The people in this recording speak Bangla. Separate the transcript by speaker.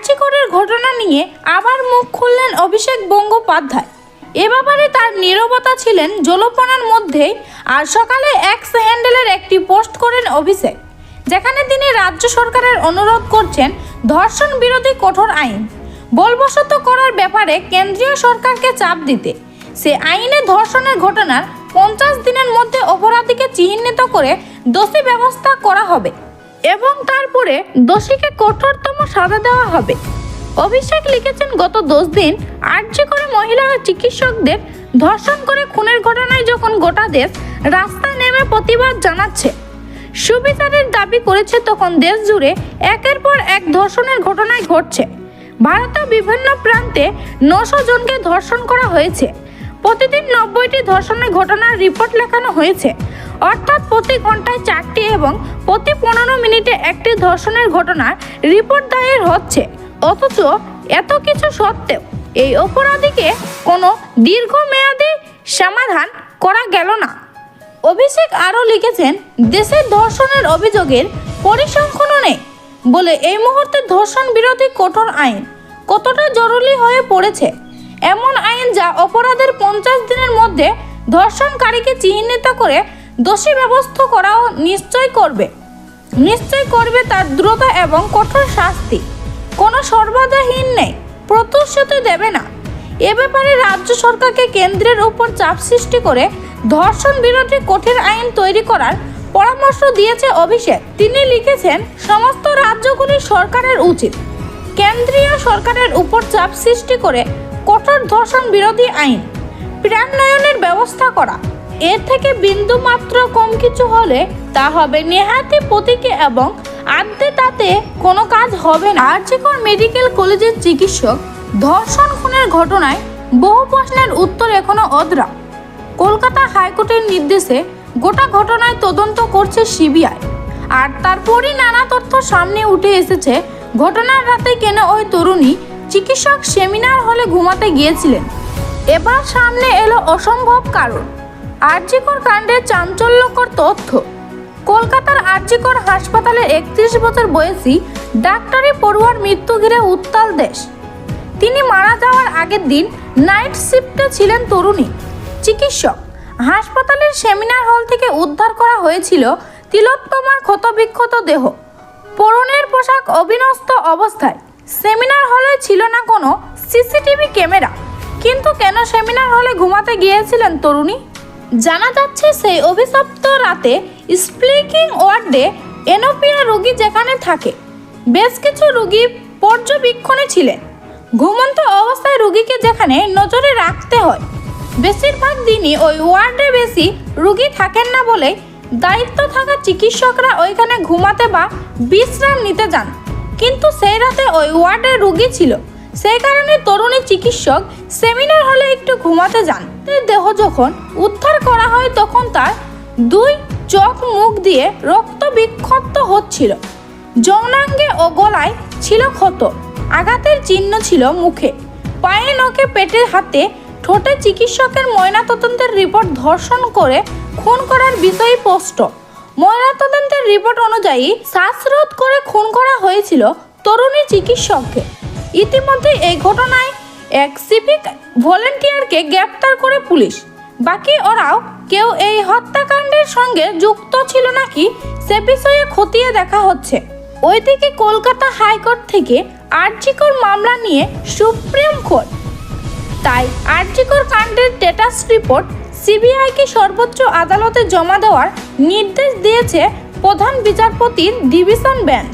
Speaker 1: জি করের ঘটনা নিয়ে আবার মুখ খুললেন অভিষেক বন্দ্যোপাধ্যায়। এ ব্যাপারে তার নীরবতা ছিলেন জল্পনার মধ্যেই। আর সকালে এক্স হ্যান্ডেলের একটি পোস্ট করেন অভিষেক, যেখানে তিনি রাজ্য সরকারের অনুরোধ করছেন ধর্ষণ বিরোধী কঠোর আইন বলবৎ করার ব্যাপারে কেন্দ্রীয় সরকারকে চাপ দিতে। সে আইনে ধর্ষণের ঘটনার 50 দিনের মধ্যে অপরাধীকে চিহ্নিত করে দোষী ব্যবস্থা করা হবে এবং তারপরে দোষীকে কঠোরতম সাজা দেওয়া হবে। অভিষেক লিখেছেন, গত 10 দিন জি করে মহিলা চিকিৎসকদের ধর্ষণ করে খুনের ঘটনায় যখন গোটা দেশ রাস্তায় নেমে প্রতিবাদ জানাচ্ছে, সুবিচারের দাবি করেছে, তখন দেশ জুড়ে একের পর এক ধর্ষণের ঘটনায় ঘটছে। ভারতের বিভিন্ন প্রান্তে 900 জনকে ধর্ষণ করা হয়েছে। প্রতিদিন 90টি ধর্ষণের ঘটনার রিপোর্ট লেখানো হয়েছে, অর্থাৎ প্রতি ঘন্টায় 4টি এবং প্রতি 15 মিনিটে একটি ধর্ষণের ঘটনার রিপোর্ট দায়ের হচ্ছে। অথচ এত কিছু সত্ত্বেও এই অপরাধীকে কোনো দীর্ঘমেয়াদী সমাধান করা গেল না। অভিষেক আরও লিখেছেন, দেশের ধর্ষণের অভিযোগের পরিসংখ্যানও নেই বলে এই মুহূর্তে ধর্ষণ বিরোধী কঠোর আইন কতটা জরুরি হয়ে পড়েছে। এমন আইন যা অপরাধের 50 দিনের মধ্যে ধর্ষণকারীকে চিহ্নিত করে দোষী ব্যবস্থা করাও নিশ্চয় করবে তার দ্রুত এবং কঠোর শাস্তি। কোনো সর্বদাহীন নেই, প্রতিশ্রুতি দেবে না। এ ব্যাপারে রাজ্য সরকারকে কেন্দ্রের উপর চাপ সৃষ্টি করে ধর্ষণ বিরোধী কঠিন আইন তৈরি করার পরামর্শ দিয়েছে অভিষেক। তিনি লিখেছেন, সমস্ত রাজ্যগুলির সরকারের উচিত কেন্দ্রীয় সরকারের উপর চাপ সৃষ্টি করে কঠোর ধর্ষণ বিরোধী আইন প্রাণয়নের ব্যবস্থা করা। এর থেকে বিন্দু মাত্র কম কিছু হলে তা হবে নেহাতি প্রতীকী এবং আদতে তাতে কোনো কাজ হবে না। জি কর মেডিকেল কলেজের চিকিৎসক ধর্ষণ খুনের ঘটনায় বহু প্রশ্নের উত্তর এখনো অধরা। কলকাতা হাইকোর্টের নির্দেশে গোটা ঘটনায় তদন্ত করছে সিবিআই। আর তারপরই নানা তথ্য সামনে উঠে এসেছে। ঘটনার রাতে কেন ওই তরুণী চিকিৎসক সেমিনার হলে ঘুমাতে গিয়েছিলেন। এবার সামনে এলো অসম্ভব কারণ, জি কর কাণ্ডের চাঞ্চল্যকর তথ্য। কলকাতার জি কর হাসপাতালে 31 বছর বয়সী ডাক্তারি পড়ুয়ার মৃত্যু ঘিরে উত্তাল দেশ। তিনি মারা যাওয়ার আগের দিন নাইট শিফটে ছিলেন তরুণী চিকিৎসক। হাসপাতালের সেমিনার হল থেকে উদ্ধার করা হয়েছিল তিলোত্তমার ক্ষতবিক্ষত দেহ, পরনের পোশাক অবিন্যস্ত অবস্থায়। সেমিনার হলে ছিল না কোনো সিসিটিভি ক্যামেরা, কিন্তু কেন সেমিনার হলে ঘুমাতে গিয়েছিলেন তরুণী? জানা যাচ্ছে, সেই অভিশপ্ত রাতে স্লিপিং ওয়ার্ডে এনোপিয়া রোগী যেখানে থাকে, বেশ কিছু রোগী পর্যবেক্ষণে ছিলেন। ঘুমন্ত অবস্থায় রোগীকে যেখানে নজরে রাখতে হয়, বেশিরভাগ দিনই ওই ওয়ার্ডে বেশি রোগী থাকেন না বলে দায়িত্ব থাকা চিকিৎসকরা ওইখানে ঘুমাতে বা বিশ্রাম নিতে যান। কিন্তু সেই রাতে ওই ওয়ার্ডে রোগী ছিল, সেই কারণে তরুণী চিকিৎসক সেমিনার হলে একটু ঘুমাতে যান। দেহ যখন উদ্ধার করা হয় তখন তার 2 চোখ মুখ দিয়ে রক্ত বিক্ষত হচ্ছিল। যৌনাঙ্গে ও গলায় ছিল ক্ষত, আঘাতের চিহ্ন ছিল মুখে, পায়ে, নখে, পেটে, হাতে, ঠোঁটে। চিকিৎসকের ময়নাতদন্তের রিপোর্ট ধর্ষণ করে খুন করার বিষয়ে স্পষ্ট। ময়নাতদন্তের রিপোর্ট অনুযায়ী শ্বাসরোধ করে খুন করা হয়েছিল তরুণী চিকিৎসককে। ইতিমধ্যে এই ঘটনায় এক সিভিক ভলেন্টিয়ারকে গ্রেপ্তার করে পুলিশ। বাকি ওরাও কেউ এই হত্যাকাণ্ডের সঙ্গে যুক্ত ছিল নাকি সে বিষয়ে খতিয়ে দেখা হচ্ছে। ওইদিকে কলকাতা হাইকোর্ট থেকে জি কর মামলা নিয়ে সুপ্রিম কোর্ট। তাই জি কর কাণ্ডের স্ট্যাটাস রিপোর্ট সিবিআইকে সর্বোচ্চ আদালতে জমা দেওয়ার নির্দেশ দিয়েছে প্রধান বিচারপতির ডিভিশন বেঞ্চ।